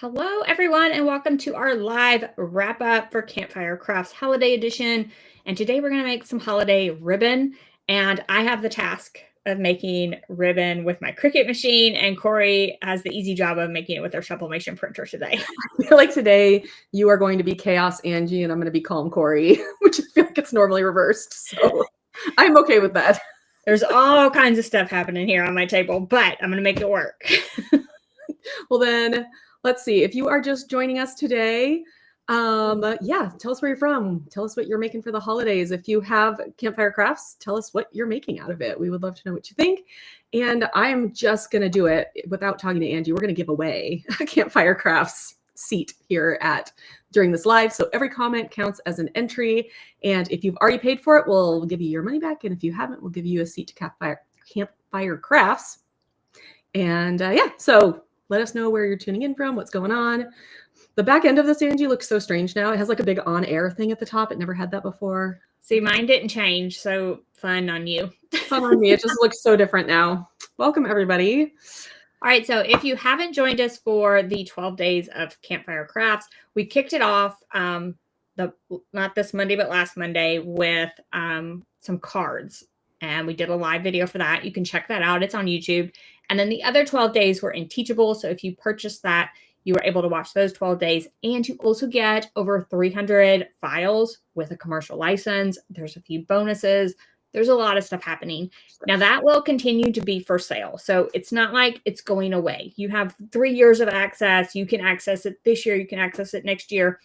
Hello, everyone, and welcome to our live wrap up for Campfire Crafts Holiday Edition. And today we're going to make some holiday ribbon. And I have the task of making ribbon with my Cricut machine, and Cori has the easy job of making it with her Sublimation printer today. I feel like today you are going to be Chaos Angie and I'm going to be Calm Cori, which I feel like it's normally reversed. So I'm okay with that. There's all kinds of stuff happening here on my table, but I'm going to make it work. Well, then let's see. If you are just joining us today, yeah, tell us where you're from. Tell us what you're making for the holidays. If you have Campfire Crafts, tell us what you're making out of it. We would love to know what you think. And I'm just going to do it without talking to Angie. We're going to give away a Campfire Crafts seat here during this live. So every comment counts as an entry. And if you've already paid for it, we'll give you your money back. And if you haven't, we'll give you a seat to Campfire Crafts. And yeah, so let us know where you're tuning in from, what's going on. The back end of this, Angie, looks so strange now. It has like a big on-air thing at the top. It never had that before. See, mine didn't change, so fun on you. Fun on me. It just looks so different now. Welcome, everybody. All right, so if you haven't joined us for the 12 days of Campfire Crafts, we kicked it off not this Monday, but last Monday with some cards. And we did a live video for that. You can check that out. It's on YouTube. And then the other 12 days were in Teachable. So if you purchased that, you were able to watch those 12 days. And you also get over 300 files with a commercial license. There's a few bonuses. There's a lot of stuff happening. Now that will continue to be for sale. So it's not like it's going away. You have 3 years of access. You can access it this year. You can access it next year.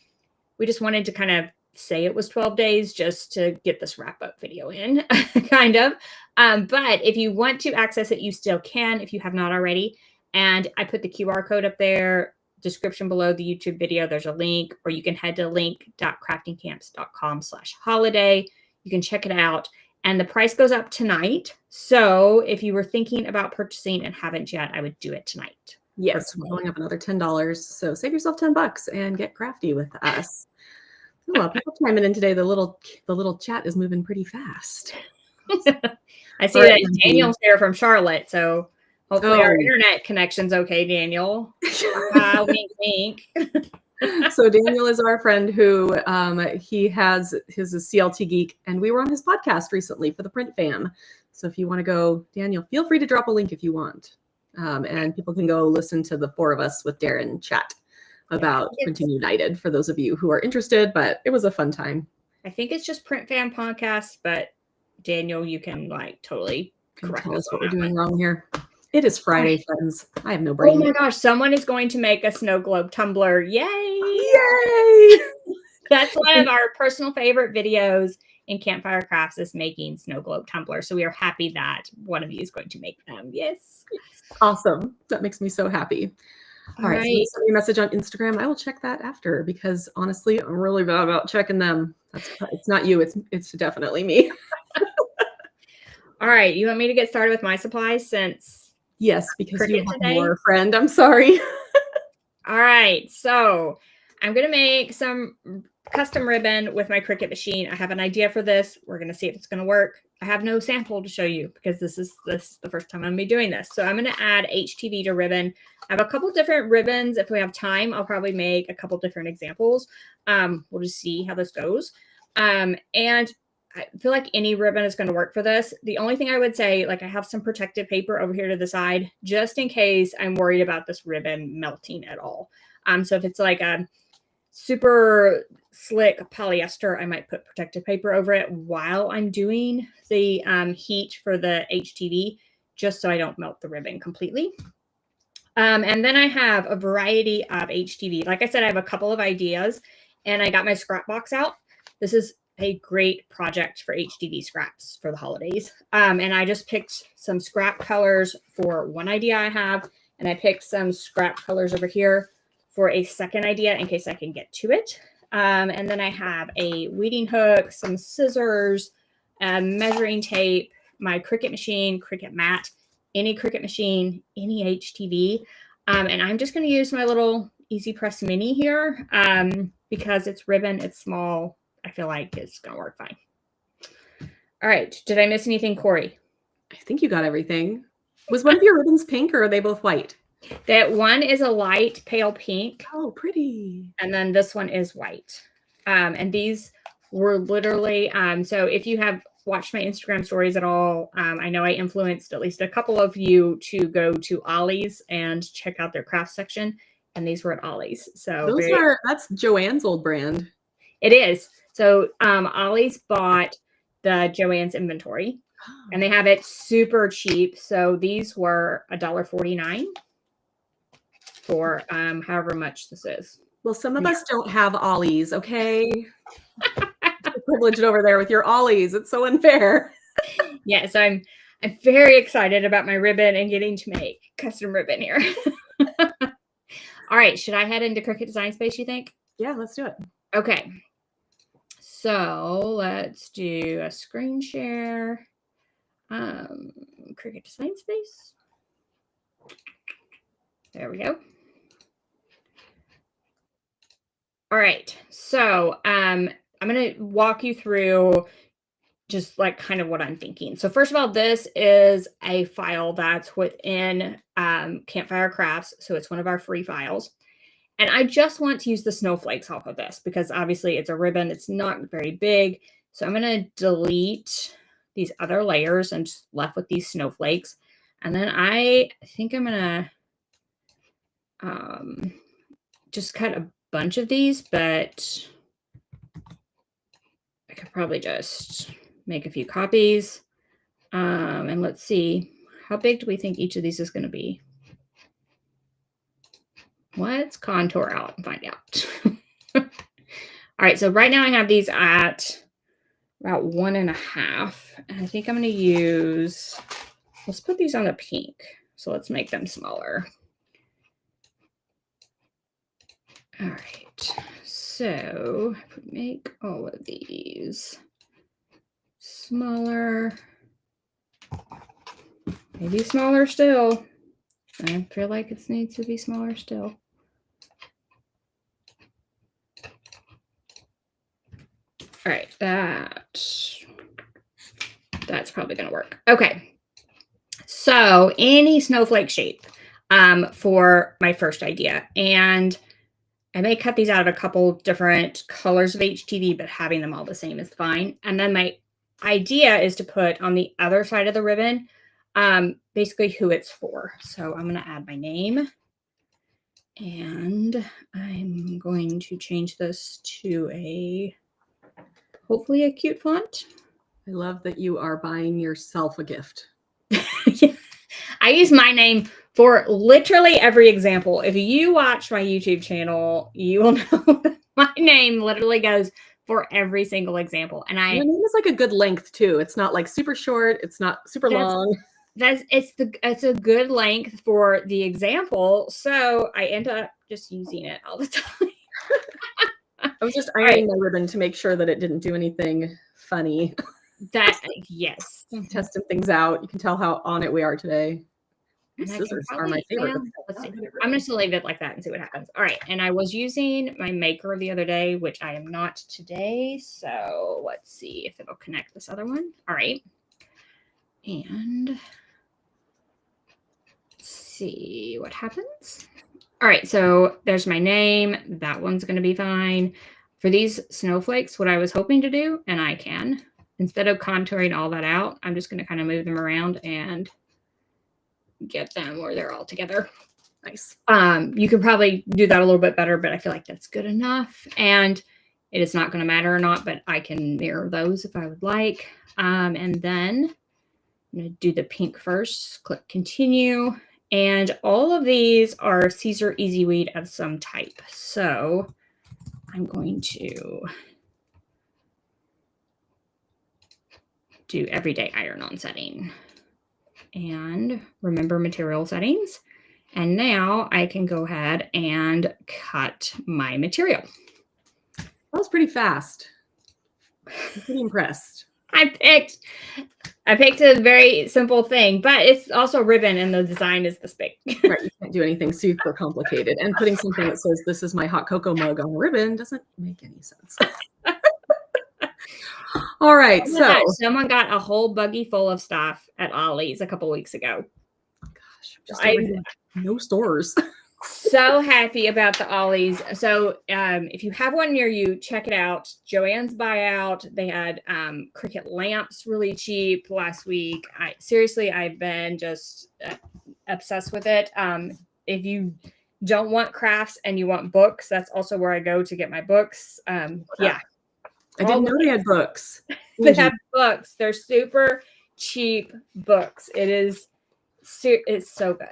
We just wanted to kind of say it was 12 days just to get this wrap up video in kind of. But if you want to access it, you still can if you have not already. And I put the QR code up there, description below the YouTube video. There's a link, or you can head to link.craftingcamps.com/holiday. You can check it out. And the price goes up tonight. So if you were thinking about purchasing and haven't yet, I would do it tonight. Yes, we're going up another $10. So save yourself $10 and get crafty with us. Well, people chiming in today. The little chat is moving pretty fast. I see that Daniel's here from Charlotte, so hopefully our internet connection's okay, Daniel. Wink, wink. So Daniel is our friend who he has his CLT Geek, and we were on his podcast recently for the Print Fam. So if you want to go, Daniel, feel free to drop a link if you want, and people can go listen to the four of us with Darren chat about Printing United for those of you who are interested. But it was a fun time. I think it's just Print Fam podcast, but Daniel, you can like totally correct us what we're doing wrong here. It is Friday, friends. I have no brain. Oh my gosh, someone is going to make a snow globe tumbler. Yay! Yay! That's one of our personal favorite videos in Campfire Crafts is making snow globe tumblers. So we are happy that one of you is going to make them. Yes. Awesome. That makes me so happy. All right. So send me a message on Instagram. I will check that after because honestly, I'm really bad about checking them. It's not you. It's definitely me. All right. You want me to get started with my supplies since? Yes, because Cricut you have more, friend. I'm sorry. All right. So I'm going to make some custom ribbon with my Cricut machine. I have an idea for this. We're going to see if it's going to work. I have no sample to show you because this is the first time I'm going to be doing this. So I'm going to add HTV to ribbon. I have a couple different ribbons. If we have time, I'll probably make a couple different examples. We'll just see how this goes. And I feel like any ribbon is going to work for this. The only thing I would say, like I have some protective paper over here to the side, just in case I'm worried about this ribbon melting at all. So if it's like a super slick polyester, I might put protective paper over it while I'm doing the heat for the HTV, just so I don't melt the ribbon completely. And then I have a variety of HTV. Like I said, I have a couple of ideas, and I got my scrap box out. This is a great project for HTV scraps for the holidays. And I just picked some scrap colors for one idea I have, and I picked some scrap colors over here for a second idea in case I can get to it. And then I have a weeding hook, some scissors, measuring tape, my Cricut machine, Cricut mat, any Cricut machine, any HTV. And I'm just going to use my little Easy Press Mini here because it's ribbon, it's small. I feel like it's going to work fine. All right. Did I miss anything, Cori? I think you got everything. Was one of your ribbons pink or are they both white? That one is a light pale pink. Oh, pretty. And then this one is white. And these were literally, so if you have watched my Instagram stories at all, I know I influenced at least a couple of you to go to Ollie's and check out their craft section. And these were at Ollie's. So that's Joanne's old brand. It is. So Ollie's bought the Joann's inventory and they have it super cheap. So these were $1.49 for however much this is. Well, some of us don't have Ollie's, okay? You're privileged over there with your Ollie's. It's so unfair. Yeah, so I'm very excited about my ribbon and getting to make custom ribbon here. All right, should I head into Cricut Design Space, you think? Yeah, let's do it. Okay. So let's do a screen share. Cricut Design Space. There we go. All right, so I'm going to walk you through just like kind of what I'm thinking. So first of all, this is a file that's within Campfire Crafts. So it's one of our free files. And I just want to use the snowflakes off of this because obviously it's a ribbon. It's not very big. So I'm going to delete these other layers and just left with these snowflakes. And then I think I'm going to just cut a bunch of these, but I could probably just make a few copies. And let's see, how big do we think each of these is going to be? Let's contour out and find out. All right, so right now I have these at about 1.5. And I think I'm going to use, let's put these on the pink. So let's make them smaller. All right, so if we make all of these smaller, maybe smaller still. I feel like it needs to be smaller still. All right, that's probably going to work. Okay, so any snowflake shape for my first idea. And I may cut these out of a couple different colors of HTV, but having them all the same is fine. And then my idea is to put on the other side of the ribbon basically who it's for. So I'm going to add my name. And I'm going to change this to hopefully a cute font. I love that you are buying yourself a gift. Yeah. I use my name for literally every example. If you watch my YouTube channel, you will know that my name literally goes for every single example. And your name is like a good length too. It's not like super short. It's not super long. It's a good length for the example. So I end up just using it all the time. I was just ironing my ribbon to make sure that it didn't do anything funny. Yes. Testing things out. You can tell how on it we are today. Scissors are my favorite. Let's see. I'm just gonna leave it like that and see what happens. All right. And I was using my maker the other day, which I am not today. So let's see if it'll connect this other one. All right. And let's see what happens. All right. So there's my name. That one's going to be fine. For these snowflakes, what I was hoping to do, and I can, instead of contouring all that out, I'm just going to kind of move them around and get them where they're all together. Nice. You could probably do that a little bit better, but I feel like that's good enough. And it is not going to matter or not, but I can mirror those if I would like. And then I'm going to do the pink first. Click continue. And all of these are Caesar Easy Weed of some type. So I'm going to do everyday iron-on setting. And remember material settings. And now I can go ahead and cut my material. That was pretty fast. I'm pretty impressed. I picked a very simple thing, but it's also ribbon and the design is this big. Right, you can't do anything super complicated. And putting something that says this is my hot cocoa mug on a ribbon doesn't make any sense. All right, so someone got a whole buggy full of stuff at Ollie's a couple weeks ago. Gosh, no stores. So happy about the ollies. So if you have one near you, check it out. Joann's Buyout. They had Cricut lamps really cheap last week. I've been just obsessed with it. If you don't want crafts and you want books, that's also where I go to get my books. Yeah. I didn't know they had books. They have books. They're super cheap books. It's so good.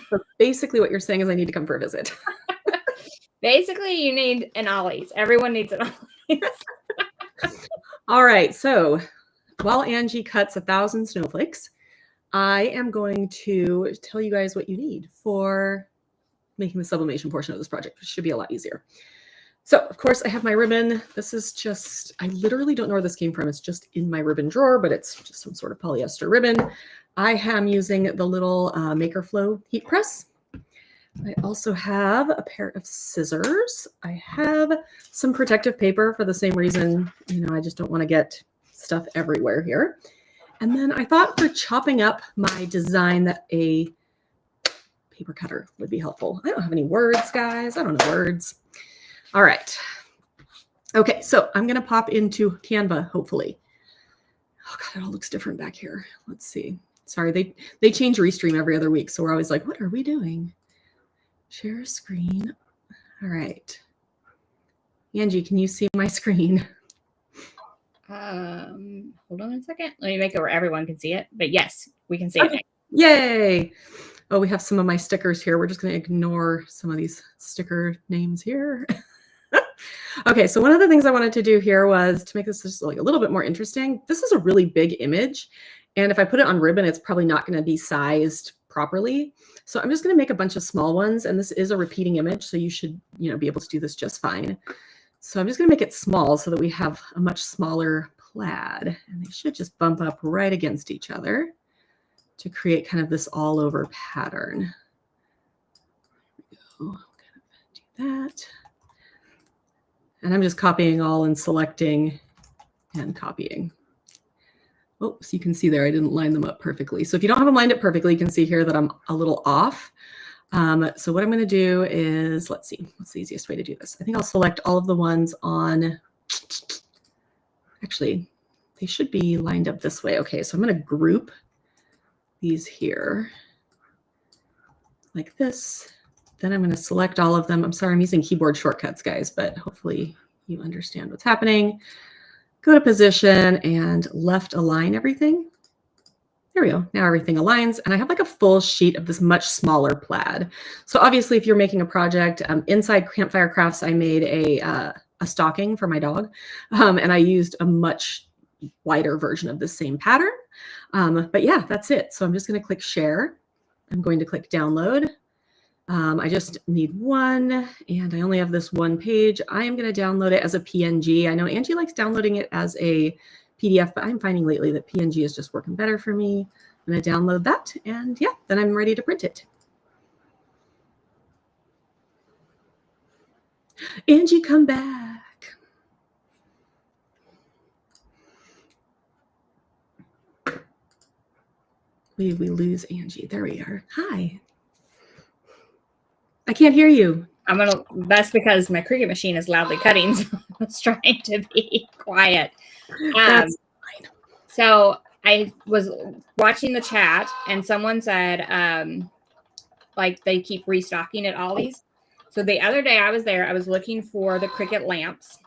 So basically what you're saying is I need to come for a visit. Basically, you need an ollies. Everyone needs an ollies. All right. So while Angie cuts 1,000 snowflakes, I am going to tell you guys what you need for making the sublimation portion of this project, which should be a lot easier. So of course I have my ribbon. This is just, I literally don't know where this came from. It's just in my ribbon drawer, but it's just some sort of polyester ribbon. I am using the little Maker Flow heat press. I also have a pair of scissors. I have some protective paper for the same reason, I just don't want to get stuff everywhere here. And then I thought for chopping up my design that a paper cutter would be helpful. I don't have any words, guys. I don't know words. All right. Okay, so I'm going to pop into Canva, hopefully. Oh, God, it all looks different back here. Let's see. Sorry, they change Restream every other week, so we're always like, what are we doing? Share screen. All right. Angie, can you see my screen? Hold on a second. Let me make it where everyone can see it. But yes, we can see it. Yay. Oh, we have some of my stickers here. We're just going to ignore some of these sticker names here. Okay, so one of the things I wanted to do here was to make this just like a little bit more interesting. This is a really big image, and if I put it on ribbon, it's probably not going to be sized properly. So I'm just going to make a bunch of small ones, and this is a repeating image, so you should, be able to do this just fine. So I'm just going to make it small so that we have a much smaller plaid, and they should just bump up right against each other to create kind of this all over pattern. There we go. Do that. And I'm just copying all and selecting and copying. Oh, so you can see there, I didn't line them up perfectly. So if you don't have them lined up perfectly, you can see here that I'm a little off. So what I'm going to do is, let's see, what's the easiest way to do this? I think I'll select all of the ones on, actually, they should be lined up this way. Okay, so I'm going to group these here like this. Then I'm going to select all of them. I'm sorry, I'm using keyboard shortcuts, guys, but hopefully you understand what's happening. Go to position and left align everything. There we go. Now everything aligns, and I have like a full sheet of this much smaller plaid. So obviously, if you're making a project inside Campfire Crafts, I made a stocking for my dog, and I used a much wider version of the same pattern. But yeah, that's it. So I'm just going to click share. I'm going to click download. I just need one, and I only have this one page. I am going to download it as a PNG. I know Angie likes downloading it as a PDF, but I'm finding lately that PNG is just working better for me. I'm going to download that, and yeah, then I'm ready to print it. Angie, come back. We lose Angie. There we are. Hi. I can't hear you. That's because my Cricut machine is loudly cutting, so I was trying to be quiet. That's fine. So I was watching the chat, and someone said, like they keep restocking at Ollie's. So the other day I was there, I was looking for the Cricut lamps,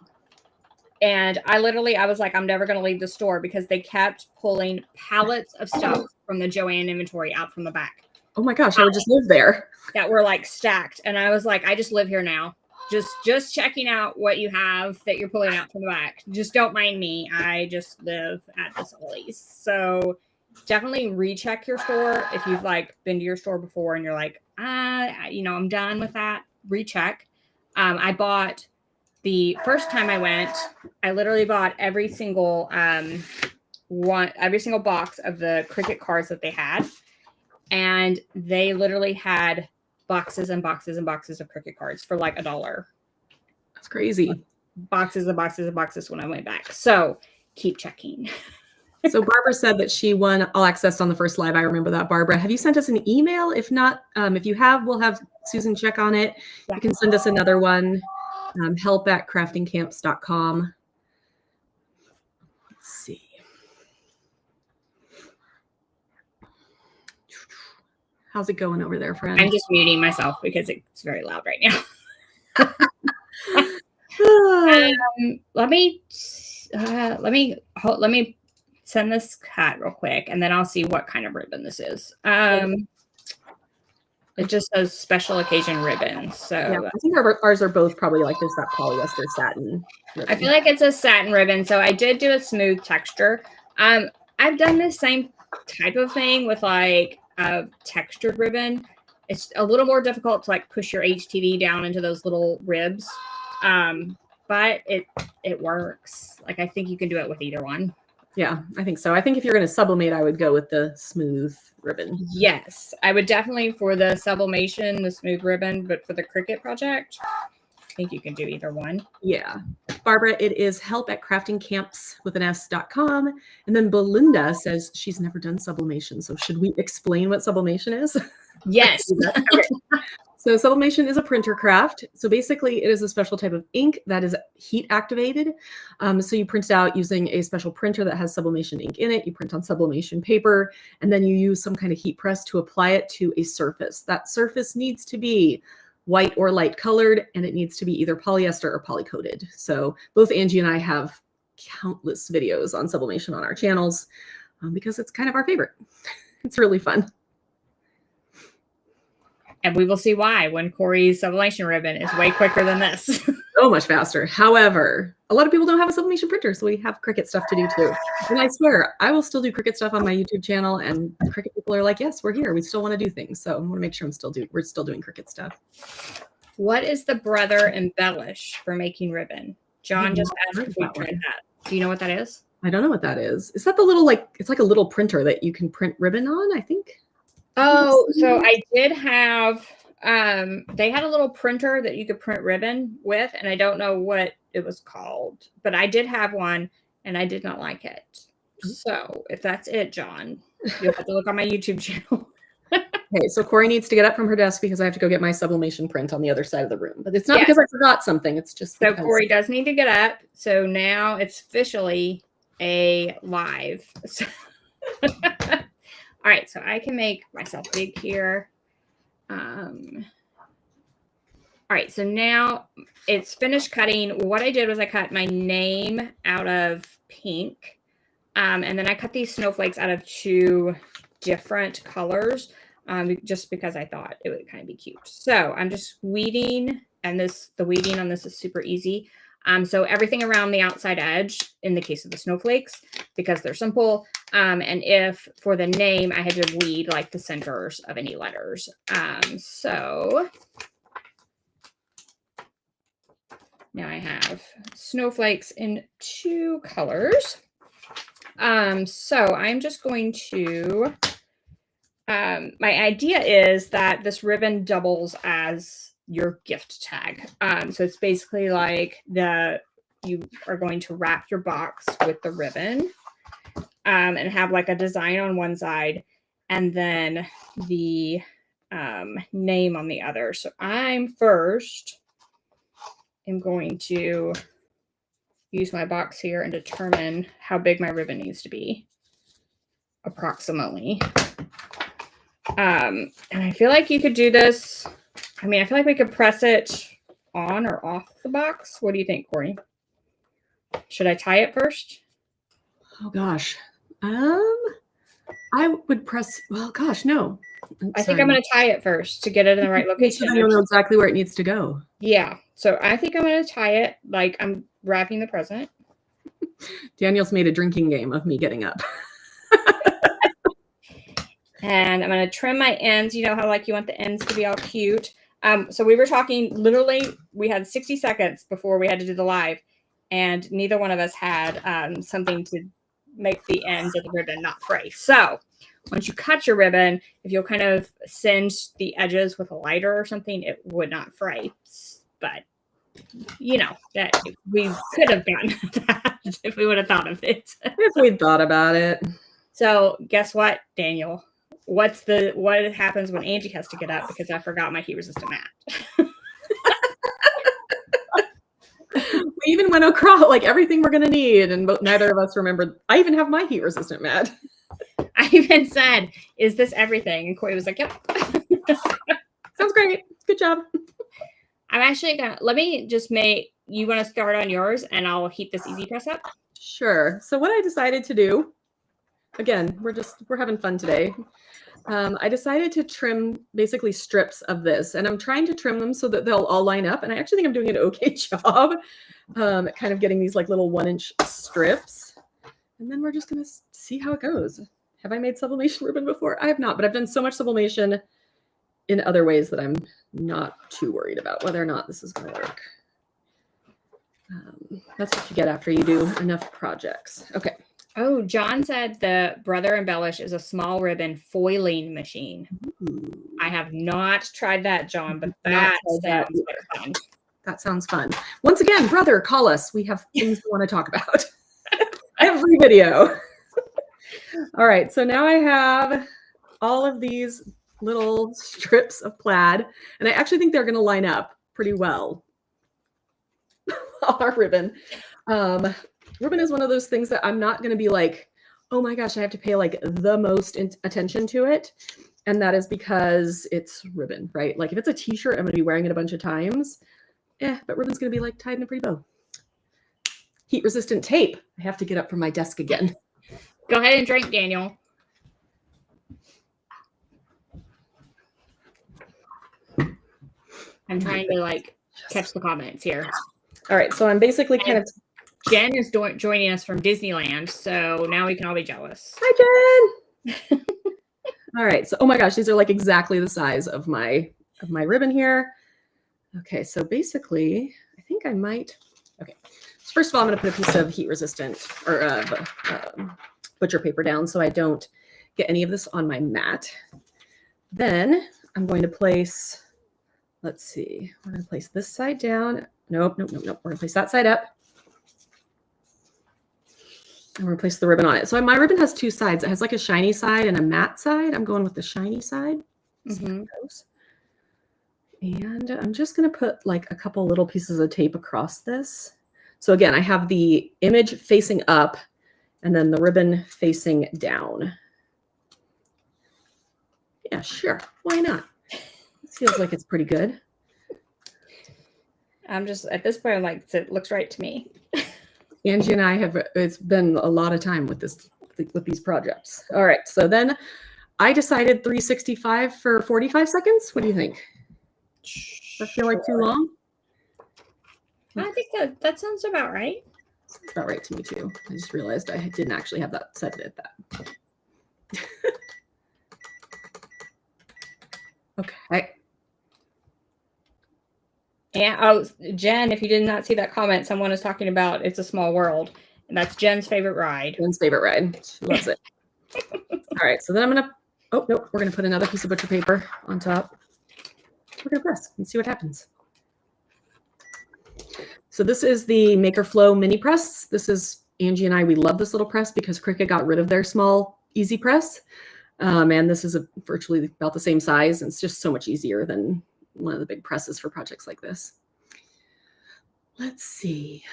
and I was like, I'm never going to leave the store because they kept pulling pallets of stuff from the Joann inventory out from the back. Oh my gosh, I would just live there. That were like stacked. And I was like, I just live here now. Just checking out what you have that you're pulling out from the back. Just don't mind me. I just live at this Ollie's. So definitely recheck your store. If you've like been to your store before and you're like, I'm done with that, recheck. I bought the first time I went, I literally bought every single box of the Cricut cards that they had. And they literally had boxes and boxes and boxes of Cricut cards for like $1. That's crazy. Boxes and boxes and boxes when I went back. So keep checking. So Barbara said that she won All Access on the first live. I remember that, Barbara. Have you sent us an email? If not, if you have, we'll have Susan check on it. Yeah. You can send us another one, help@craftingcamps.com. Let's see. How's it going over there, friend? I'm just muting myself because it's very loud right now. Let me send this cut real quick, and then I'll see what kind of ribbon this is. It just says special occasion ribbon. So yeah, I think ours are both probably like this, that polyester satin ribbon. I feel like it's a satin ribbon. So I did do a smooth texture. I've done this same type of thing with like a textured ribbon. It's a little more difficult to like push your HTV down into those little ribs. But it works. Like, I think you can do it with either one. Yeah, I think so. I think if you're going to sublimate, I would go with the smooth ribbon. Yes, I would definitely for the sublimation, the smooth ribbon, but for the Cricut project, I think you can do either one. Yeah. Barbara, it is help@craftingcamps.com. And then Belinda says she's never done sublimation. So should we explain what sublimation is? Yes. Okay. So sublimation is a printer craft. So basically it is a special type of ink that is heat activated. So you print it out using a special printer that has sublimation ink in it. You print on sublimation paper, and then you use some kind of heat press to apply it to a surface. That surface needs to be white or light colored, and it needs to be either polyester or polycoated. So both Angie and I have countless videos on sublimation on our channels because it's kind of our favorite. It's really fun. And we will see why when Cori's sublimation ribbon is way quicker than this. So much faster. However, a lot of people don't have a sublimation printer, so we have Cricut stuff to do too. And I swear, I will still do Cricut stuff on my YouTube channel, and Cricut people are like, yes, we're here. We still want to do things. So I want to make sure we're still doing Cricut stuff. What is the brother embellish for making ribbon? John just asked if we tried that. Do you know what that is? I don't know what that is. Is that the little, like, it's like a little printer that you can print ribbon on, I think? Oh, so I did have, they had a little printer that you could print ribbon with, and I don't know what it was called, but I did have one and I did not like it. So if that's it, John, you'll have to look on my YouTube channel. Okay, so Cori needs to get up from her desk because I have to go get my sublimation print on the other side of the room. But it's not because I forgot something. It's just so Cori does need to get up. So now it's officially a live. So all right, so I can make myself big here. All right, so now it's finished cutting. What I did was I cut my name out of pink, and then I cut these snowflakes out of 2 different colors, just because I thought it would kind of be cute. So I'm just weeding, and the weeding on this is super easy. So everything around the outside edge in the case of the snowflakes, because they're simple. And if for the name, I had to weed like the centers of any letters. So now I have snowflakes in 2 colors. So I'm just going to, my idea is that this ribbon doubles as your gift tag. So it's basically like you are going to wrap your box with the ribbon and have like a design on one side and then the name on the other. So I'm going to use my box here and determine how big my ribbon needs to be approximately. And I feel like you could do this. I mean, I feel like we could press it on or off the box. What do you think, Cori? Should I tie it first? Oh gosh. I would press, well, gosh, no. I think I'm going to tie it first to get it in the right location. I don't know exactly where it needs to go. Yeah. So I think I'm going to tie it like I'm wrapping the present. Daniel's made a drinking game of me getting up. And I'm going to trim my ends. You know how like you want the ends to be all cute. So we were talking, literally, we had 60 seconds before we had to do the live. And neither one of us had something to make the ends of the ribbon not fray. So once you cut your ribbon, if you'll kind of singe the edges with a lighter or something, it would not fray. But you know, that we could have gotten that if we would have thought of it. If we'd thought about it. So guess what, Daniel? What happens when Angie has to get up because I forgot my heat resistant mat? We even went across like everything we're gonna need, and neither of us remembered. I even have my heat resistant mat. I even said, "Is this everything?" And Cori was like, "Yep." Sounds great. Good job. I'm actually gonna let me just make. You want to start on yours, and I'll heat this easy press up. Sure. So what I decided to do, again, we're having fun today. I decided to trim basically strips of this, and I'm trying to trim them so that they'll all line up. And I actually think I'm doing an okay job, kind of getting these like little 1-inch strips. And then we're just gonna see how it goes. Have I made sublimation ribbon before? I have not, but I've done so much sublimation in other ways that I'm not too worried about whether or not this is gonna work. That's what you get after you do enough projects. Okay. Oh, John said the Brother Embellish is a small ribbon foiling machine. Ooh. I have not tried that, John, but that sounds fun. That sounds fun. Once again, brother, call us. We have things we want to talk about. Every video. All right, so now I have all of these little strips of plaid, and I actually think they're going to line up pretty well on our ribbon. Ribbon is one of those things that I'm not going to be like, oh my gosh, I have to pay like the most attention to it. And that is because it's ribbon, right? Like if it's a t-shirt, I'm going to be wearing it a bunch of times. But ribbon's going to be like tied in a pretty bow. Heat resistant tape. I have to get up from my desk again. Go ahead and drink, Daniel. I'm trying to like catch the comments here. All right, so I'm basically kind of. Jen is joining us from Disneyland, so now we can all be jealous. Hi, Jen. All right, so oh my gosh, these are like exactly the size of my ribbon here. Okay, so basically, I think I might. Okay, so first of all, I'm going to put a piece of heat resistant or butcher paper down so I don't get any of this on my mat. Then I'm going to place. Let's see. We're going to place this side down. Nope. We're going to place that side up. And we're going to place the ribbon on it. So my ribbon has two sides. It has like a shiny side and a matte side. I'm going with the shiny side. Mm-hmm. And I'm just going to put like a couple little pieces of tape across this. So again, I have the image facing up and then the ribbon facing down. Yeah, sure. Why not? It feels like it's pretty good. I'm just, at this point, I'm like, it looks right to me. Angie and I it's been a lot of time with these projects. All right, so then I decided 365 for 45 seconds. What do you think? Does that feel like too long? I think that sounds about right. Sounds about right to me too. I just realized I didn't actually have that set at that. Okay. And oh, Jen, if you did not see that comment, someone is talking about It's a Small World, and that's Jen's favorite ride. Jen's favorite ride. She loves it. All right, so then I'm gonna. Oh nope, we're gonna put another piece of butcher paper on top. We're gonna press and see what happens. So this is the Maker Flow mini press. This is Angie and I. We love this little press because Cricut got rid of their small easy press, and this is virtually about the same size. And it's just so much easier than one of the big presses for projects like this. Let's see.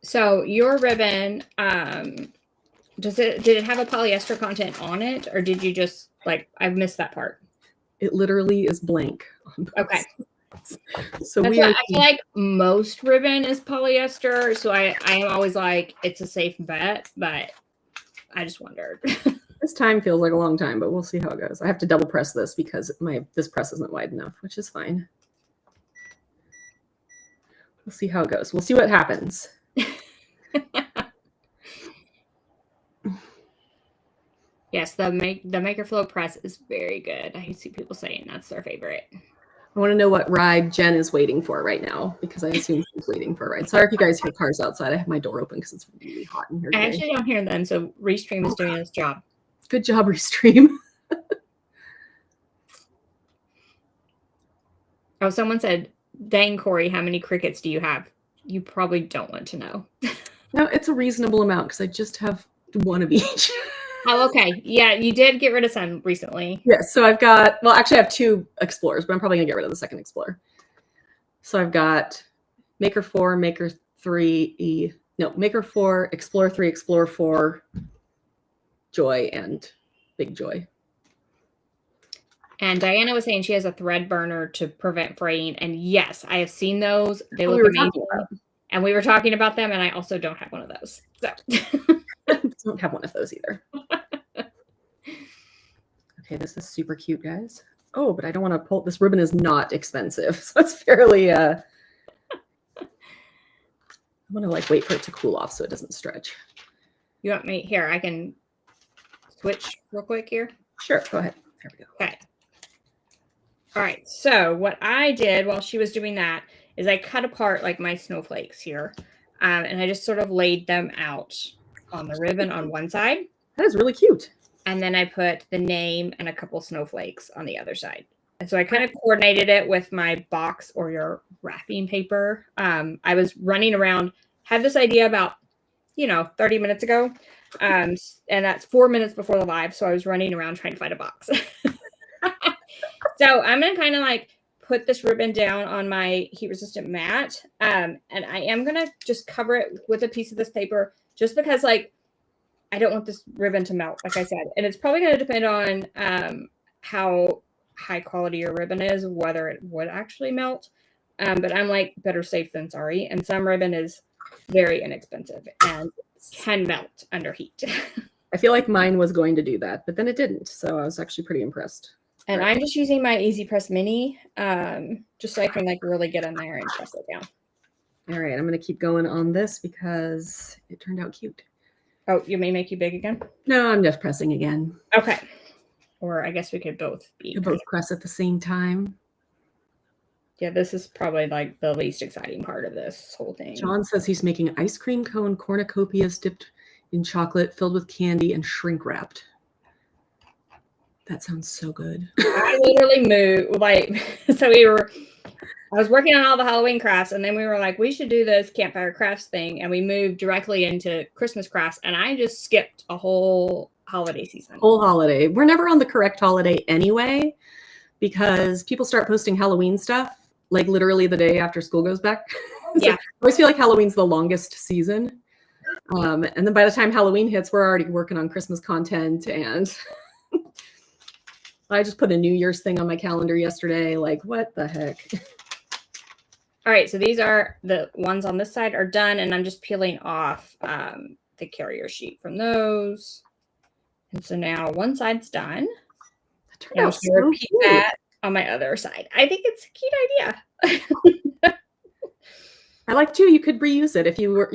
So your ribbon, did it have a polyester content on it, or did you just like, I've missed that part? It literally is blank. Okay. So I feel like most ribbon is polyester, so I am always like, it's a safe bet, but I just wondered. This time feels like a long time, but we'll see how it goes. I have to double press this because this press isn't wide enough, which is fine. We'll see how it goes. We'll see what happens. Yes, the Maker Flow press is very good. I see people saying that's their favorite. I want to know what ride Jen is waiting for right now because I assume she's waiting for a ride. Sorry if you guys hear cars outside. I have my door open because it's really hot in here today. I actually don't hear them, so Restream is doing its job. Good job, Restream. Oh, someone said, dang, Cori, how many Cricuts do you have? You probably don't want to know. No, it's a reasonable amount because I just have one of each. Oh, okay. Yeah, you did get rid of some recently. Yes, so I've got, well, actually I have 2 Explorers, but I'm probably gonna get rid of the second Explorer. So I've got Maker 4, Maker 3, no, Maker 4, Explorer 3, Explorer 4, Joy, and Big Joy. And Diana was saying she has a thread burner to prevent fraying. And yes, I have seen those. They Oh, look we were amazing. talking about. And we were talking about them, and I also don't have one of those. So I don't have one of those either. Okay, this is super cute, guys. Oh, but I don't want to pull. This ribbon is not expensive, so it's fairly. I want to like wait for it to cool off so it doesn't stretch. You want me here? I can switch real quick here. Sure, go ahead. There we go. Okay. All right. So what I did while she was doing that is I cut apart like my snowflakes here, and I just sort of laid them out on the ribbon on one side. That is really cute. And then I put the name and a couple snowflakes on the other side. And so I kind of coordinated it with my box or your wrapping paper. I was running around, had this idea about, 30 minutes ago. And that's 4 minutes before the live. So I was running around trying to find a box. So I'm going to kind of like put this ribbon down on my heat resistant mat. And I am going to just cover it with a piece of this paper just because like, I don't want this ribbon to melt, like I said. And it's probably going to depend on how high quality your ribbon is, whether it would actually melt. But I'm like, better safe than sorry. And some ribbon is very inexpensive and can melt under heat. I feel like mine was going to do that, but then it didn't. So I was actually pretty impressed. And I'm just using my Easy Press Mini just so I can like really get in there and press it down. All right, I'm going to keep going on this because it turned out cute. Oh, you may make you big again? No, I'm just pressing again. Okay. Or I guess we could both be. You both press at the same time. Yeah, this is probably like the least exciting part of this whole thing. John says he's making ice cream cone cornucopias dipped in chocolate, filled with candy, and shrink wrapped. That sounds so good. I literally moved, I was working on all the Halloween crafts, and then we were like, we should do this Campfire crafts thing, and we moved directly into Christmas crafts, and I just skipped a whole holiday season. Whole holiday. We're never on the correct holiday anyway, because people start posting Halloween stuff like literally the day after school goes back. So Yeah. I always feel like Halloween's the longest season. And then by the time Halloween hits, we're already working on Christmas content. And I just put a New Year's thing on my calendar yesterday. Like, what the heck? All right, so these are the ones on this side are done, and I'm just peeling off the carrier sheet from those. And so now one side's done. That turned out so repeat cute. that on my other side. I think it's a cute idea. I like too, you could reuse it if you were,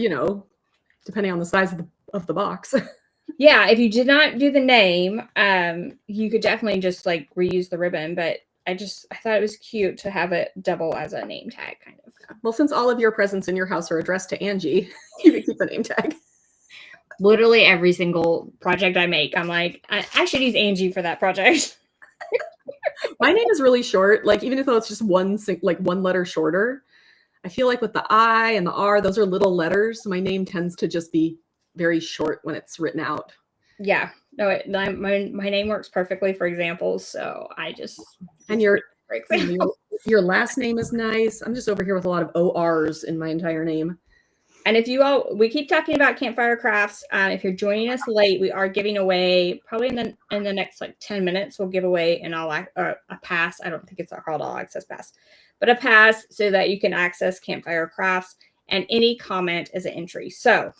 depending on the size of the box. Yeah, if you did not do the name, you could definitely just like reuse the ribbon, but I thought it was cute to have it double as a name tag kind of. Well, since all of your presents in your house are addressed to Angie, you can keep the name tag. Literally every single project I make, I'm like, I should use Angie for that project. My name is really short. Like, even though it's just one letter shorter, I feel like with the I and the R, those are little letters. So my name tends to just be very short when it's written out. Yeah. No, my name works perfectly for examples. So I just. And your last name is nice. I'm just over here with a lot of ORs in my entire name. And if we keep talking about Campfire Crafts. If you're joining us late, we are giving away probably in the next like 10 minutes. We'll give away a pass. I don't think it's called All Access Pass, but a pass so that you can access Campfire Crafts. And any comment is an entry. So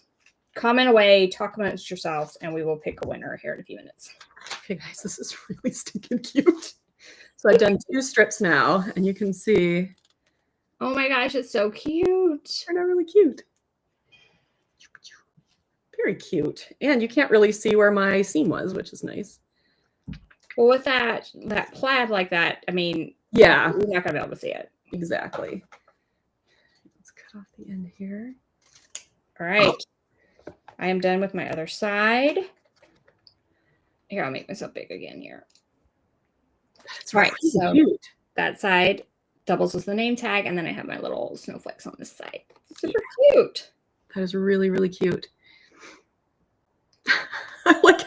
comment away, talk amongst yourselves, and we will pick a winner here in a few minutes. Okay, guys, this is really stinking cute. So I've done 2 strips now, and you can see. Oh my gosh, it's so cute. They're not really cute. Very cute. And you can't really see where my seam was, which is nice. Well, with that plaid like that, I mean, yeah, you're not going to be able to see it. Exactly. Let's cut off the end here. All right. I am done with my other side. Here, I'll make myself big again here. That's right. Really so cute. That side doubles as the name tag, and then I have my little snowflakes on this side. Super cute. That is really, really cute. I like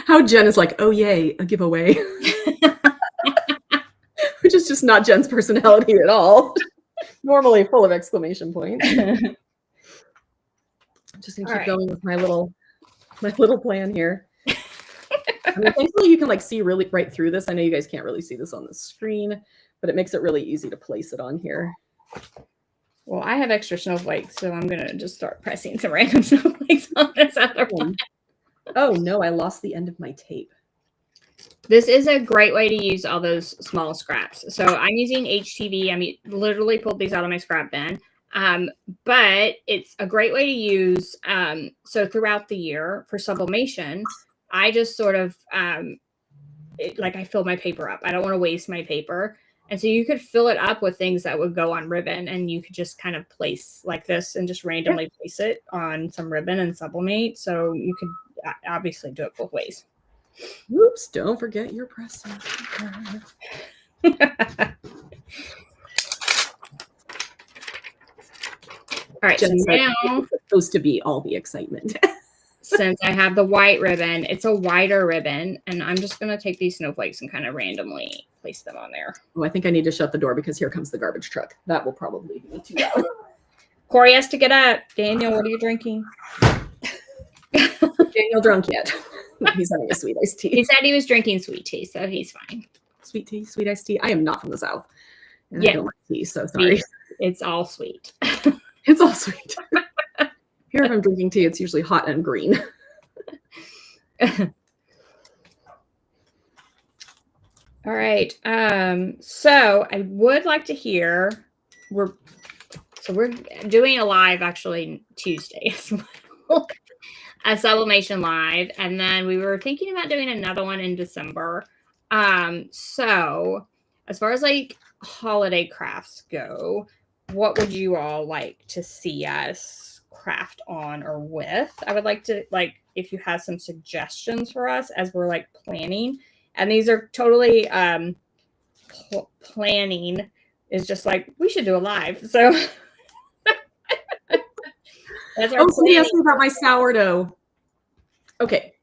how Jen is like, oh yay, a giveaway. Which is just not Jen's personality at all. Normally full of exclamation points. I'm just gonna keep going with my little plan here. I mean, thankfully you can like see really right through this. I know you guys can't really see this on the screen, but it makes it really easy to place it on here. Well, I have extra snowflakes, so I'm gonna just start pressing some random snowflakes on this other one. Oh no, I lost the end of my tape. This is a great way to use all those small scraps. So I'm using HTV. I mean, literally pulled these out of my scrap bin. But it's a great way to use. So throughout the year for sublimation, I just sort of like I fill my paper up. I don't want to waste my paper. And so you could fill it up with things that would go on ribbon, and you could just kind of place like this and just randomly place it on some ribbon and sublimate. So you could obviously do it both ways. Oops, don't forget your pressing. All right, so now it's supposed to be all the excitement. Since I have the white ribbon, it's a wider ribbon, and I'm just going to take these snowflakes and kind of randomly place them on there. Oh, I think I need to shut the door because here comes the garbage truck. That will probably be too loud. Cori has to get up. Daniel, what are you drinking? Daniel drunk yet. He's having a sweet iced tea. He said he was drinking sweet tea, so he's fine. Sweet tea, sweet iced tea. I am not from the South. And yeah. I don't like tea, so sorry. It's all sweet. It's all sweet. Here, if I'm drinking tea, it's usually hot and green. All right. So I would like to hear we're doing a live actually Tuesday as well. A sublimation live, and then we were thinking about doing another one in December. So as far as like holiday crafts go, what would you all like to see us craft on or with? I would like to, like, if you have some suggestions for us as we're like planning, and these are totally planning is just like we should do a live. So that's our somebody asked me about my sourdough. Okay.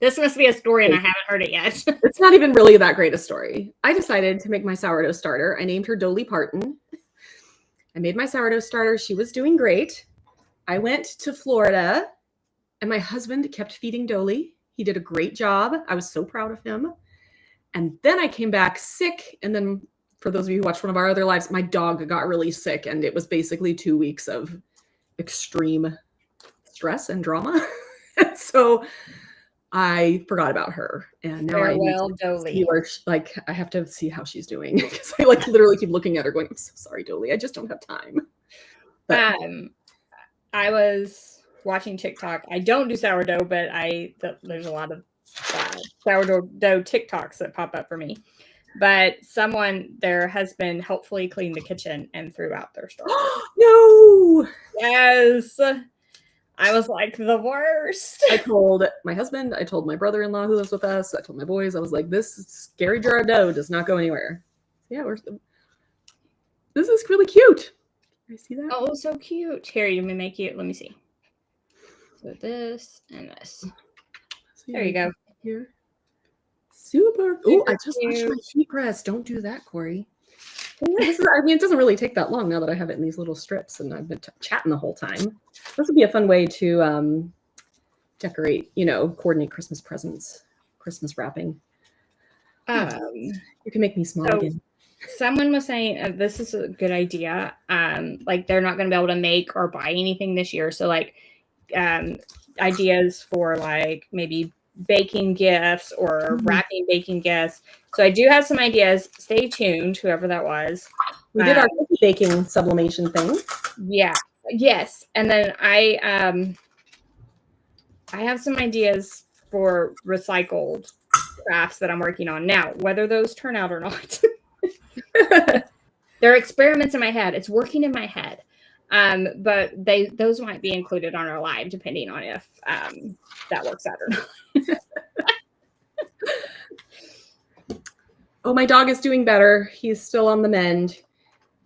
This must be a story, and I haven't heard it yet. It's not even really that great a story. I decided to make my sourdough starter. I named her Dolly Parton. I made my sourdough starter. She was doing great. I went to Florida, and my husband kept feeding Dolly. He did a great job. I was so proud of him. And then I came back sick. And then for those of you who watched one of our other lives, my dog got really sick. And it was basically 2 weeks of extreme stress and drama. So I forgot about her, and now Dolly. I have to see how she's doing because I like literally keep looking at her going, I'm so sorry, Dolly. I just don't have time. But, I was watching TikTok. I don't do sourdough, but there's a lot of sourdough TikToks that pop up for me. But their husband helpfully cleaned the kitchen and threw out their starter. No. Yes. I was like the worst. I told my husband, I told my brother-in-law who lives with us, I told my boys, I was like, this scary jar of dough does not go anywhere. Yeah, this is really cute. Can I see that? Oh, so cute. Here, you may make it. Let me see. So this and this. There you go. Here. Super. Oh, I just watched my sheet press. Don't do that, Cori. Yeah, it doesn't really take that long now that I have it in these little strips, and I've been chatting the whole time. This would be a fun way to decorate, coordinate Christmas presents, Christmas wrapping. You can make me small again. Someone was saying this is a good idea. Like they're not going to be able to make or buy anything this year, so like ideas for like maybe baking gifts or wrapping baking gifts. So I do have some ideas. Stay tuned, whoever that was. We did our cookie baking sublimation thing. Yeah. Yes. And then I have some ideas for recycled crafts that I'm working on now. Whether those turn out or not, they're experiments in my head. It's working in my head. But those might be included on our live, depending on if that works out or not. Oh, my dog is doing better. He's still on the mend.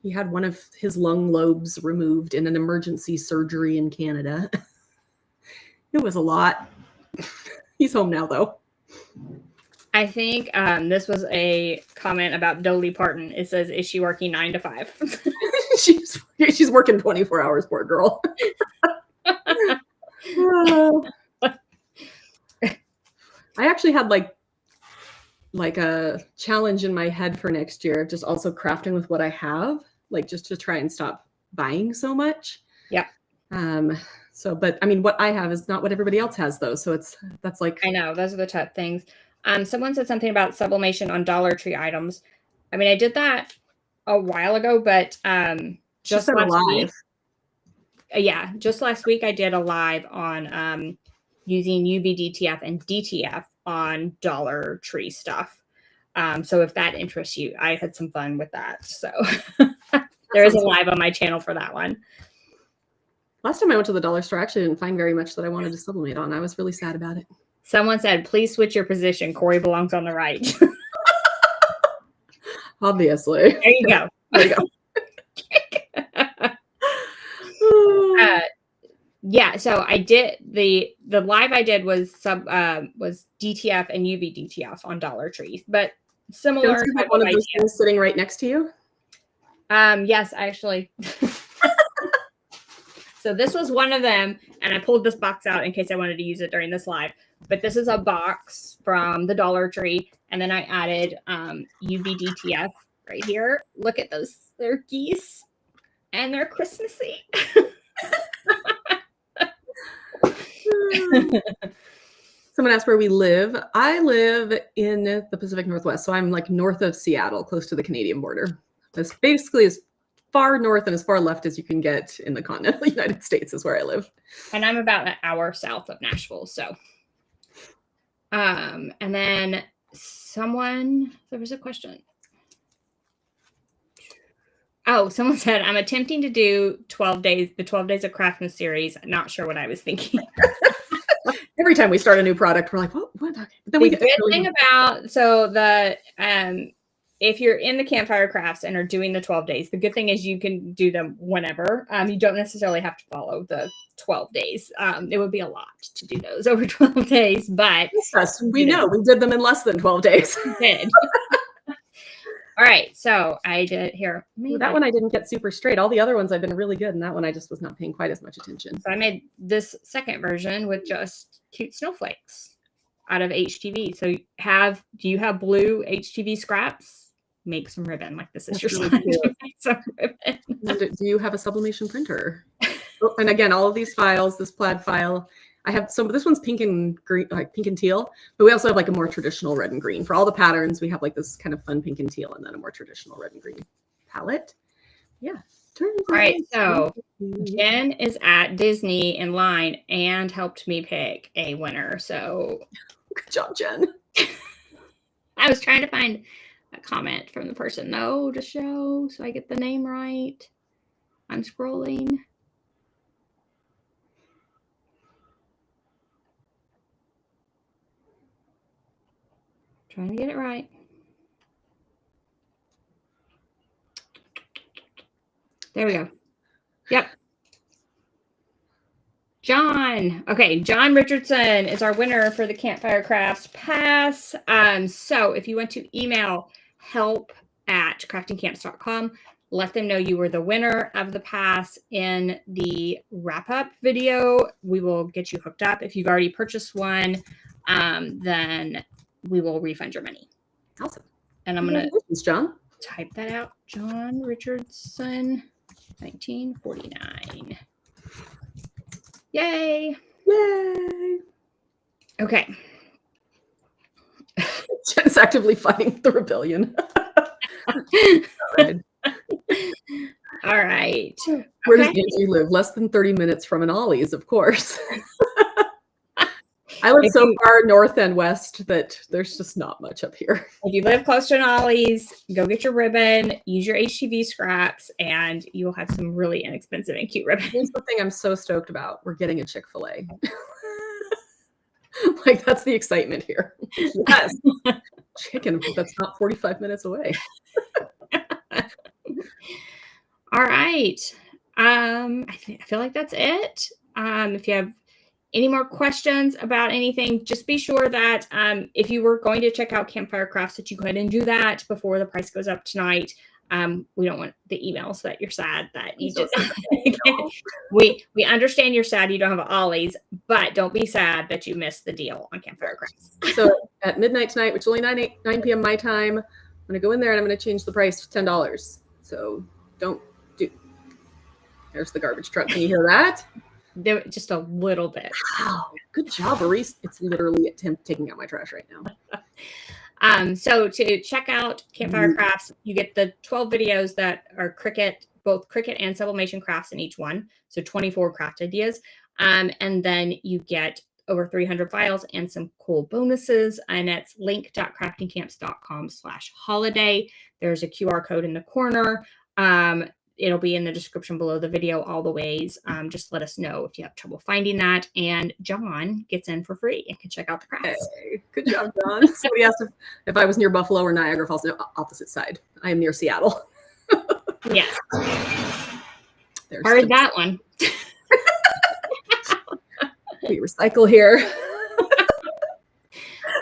He had one of his lung lobes removed in an emergency surgery in Canada. It was a lot. He's home now, though. I think this was a comment about Dolly Parton. It says, "Is she working 9 to 5?" she's working 24 hours, poor girl. I actually had like a challenge in my head for next year, just also crafting with what I have, like just to try and stop buying so much. Yeah. So, but I mean, what I have is not what everybody else has, though. So that's like, I know, those are the tough things. Someone said something about sublimation on Dollar Tree items. I mean, I did that a while ago, but just last week. Yeah, just last week I did a live on using UVDTF and DTF on Dollar Tree stuff. So if that interests you, I had some fun with that. So there is a live on my channel for that one. Last time I went to the dollar store, I actually didn't find very much that I wanted to sublimate on. I was really sad about it. Someone said, "Please switch your position. Cori belongs on the right." Obviously. There you go. There you go. Yeah, so I did the live I did was DTF and UV DTF on Dollar Tree, but similar. Don't you have one of those things sitting right next to you? Yes, actually. So this was one of them, and I pulled this box out in case I wanted to use it during this live. But this is a box from the Dollar Tree, and then I added UV DTF right here. Look at those; they're geese, and they're Christmassy. Someone asked where we live. I live in the Pacific Northwest, so I'm like north of Seattle, close to the Canadian border. That's basically as far north and as far left as you can get in the continental United States is where I live. And I'm about an hour south of Nashville, so. And then there was a question. Oh, someone said, "I'm attempting to do 12 days, the 12 Days of Craftmas series. Not sure what I was thinking." Every time we start a new product, we're like, what? Okay. But then the good thing about, so the, if you're in the Campfire Crafts and are doing the 12 days, the good thing is you can do them whenever. You don't necessarily have to follow the 12 days. It would be a lot to do those over 12 days, but yes, we know we did them in less than 12 days. We did. All right, so I did here. That one I didn't get super straight. All the other ones I've been really good, and that one I just was not paying quite as much attention. So I made this second version with just cute snowflakes out of HTV. So do you have blue HTV scraps? Make some ribbon. Like this is your slide. Make some ribbon. Do you have a sublimation printer? And again, all of these files, this plaid file, I have some, this one's pink and green, like pink and teal, but we also have like a more traditional red and green. For all the patterns, we have like this kind of fun pink and teal and then a more traditional red and green palette. Yeah. All right. So Jen is at Disney in line and helped me pick a winner. So good job, Jen. I was trying to find a comment from the person though to show so I get the name right. I'm scrolling. Trying to get it right. There we go. Yep. John. Okay, John Richardson is our winner for the Campfire Crafts Pass. So if you want to email help@craftingcamps.com, let them know you were the winner of the pass in the wrap-up video. We will get you hooked up. If you've already purchased one, then we will refund your money. Awesome. And I'm going to John. Type that out. John Richardson, 1949. Yay. Yay. Okay. Jen's actively fighting the rebellion. All right. Where does Angie live? Less than 30 minutes from an Ollie's, of course. I live so far north and west that there's just not much up here. If you live close to an Ollie's, go get your ribbon, use your HTV scraps, and you will have some really inexpensive and cute ribbon. Here's the thing I'm so stoked about. We're getting a Chick-fil-A. Like, that's the excitement here. Yes. Chicken that's not 45 minutes away. All right. I feel like that's it. If you have any more questions about anything, just be sure that if you were going to check out Campfire Crafts, that you go ahead and do that before the price goes up tonight. We don't want the emails that you're sad that you just we understand you're sad you don't have ollies, but don't be sad that you missed the deal on Campfire Crafts. So at midnight tonight, which is only 9 p.m. my time, I'm gonna go in there and I'm gonna change the price to $10. So don't do. There's the garbage truck. Can you hear that? There, just a little bit. Wow, good job, Maurice. It's literally him taking out my trash right now. So to check out Campfire Crafts, you get the 12 videos that are Cricut, both Cricut and Sublimation crafts in each one. So 24 craft ideas. And then you get over 300 files and some cool bonuses. And it's link.craftingcamps.com/holiday. There's a QR code in the corner. It'll be in the description below the video all the ways. Just let us know if you have trouble finding that. And John gets in for free and can check out the crafts. Hey, good job, John. Somebody asked if I was near Buffalo or Niagara Falls. No, opposite side. I am near Seattle. Yeah. Heard that one. We recycle here.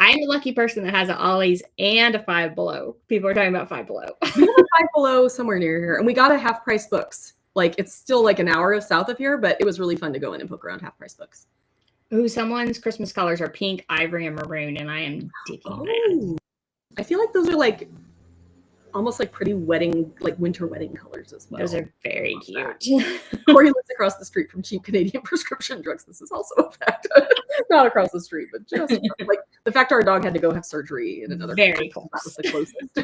I'm a lucky person that has an Ollie's and a Five Below. People are talking about Five Below. We have a Five Below somewhere near here, and we got a half price books. Like, it's still like an hour south of here, but it was really fun to go in and poke around half price books. Ooh, someone's Christmas colors are pink, ivory, and maroon, and I am digging that. I feel like those are like almost like pretty wedding, like winter wedding colors as well. Those are very cute. Cori lives across the street from cheap Canadian prescription drugs. This is also a fact. Not across the street, but just like the fact our dog had to go have surgery in another very close. That was the closest.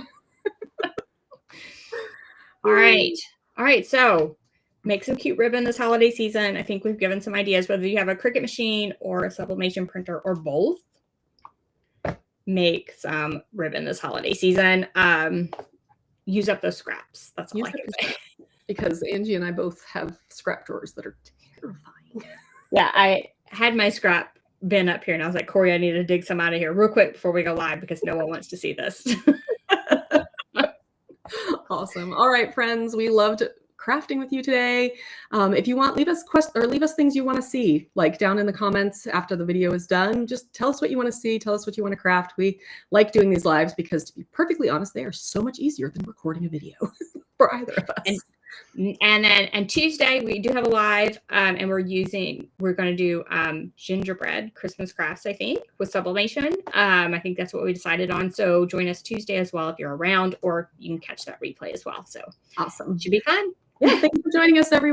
All right. So make some cute ribbon this holiday season. I think we've given some ideas, whether you have a Cricut machine or a sublimation printer or both. Make some ribbon this holiday season. Use up those scraps. That's all I can say. Because Angie and I both have scrap drawers that are terrifying. Yeah, I had my scrap bin up here and I was like, Cori, I need to dig some out of here real quick before we go live because no one wants to see this. Awesome. All right, friends, we loved crafting with you today. If you want, leave us things you want to see, like down in the comments after the video is done. Just tell us what you want to see. Tell us what you want to craft. We like doing these lives because, to be perfectly honest, they are so much easier than recording a video for either of us. And Tuesday we do have a live, and we're going to do gingerbread Christmas crafts, I think, with sublimation. I think that's what we decided on. So join us Tuesday as well if you're around, or you can catch that replay as well. So awesome. Should be fun. Yeah, thank you for joining us, everyone.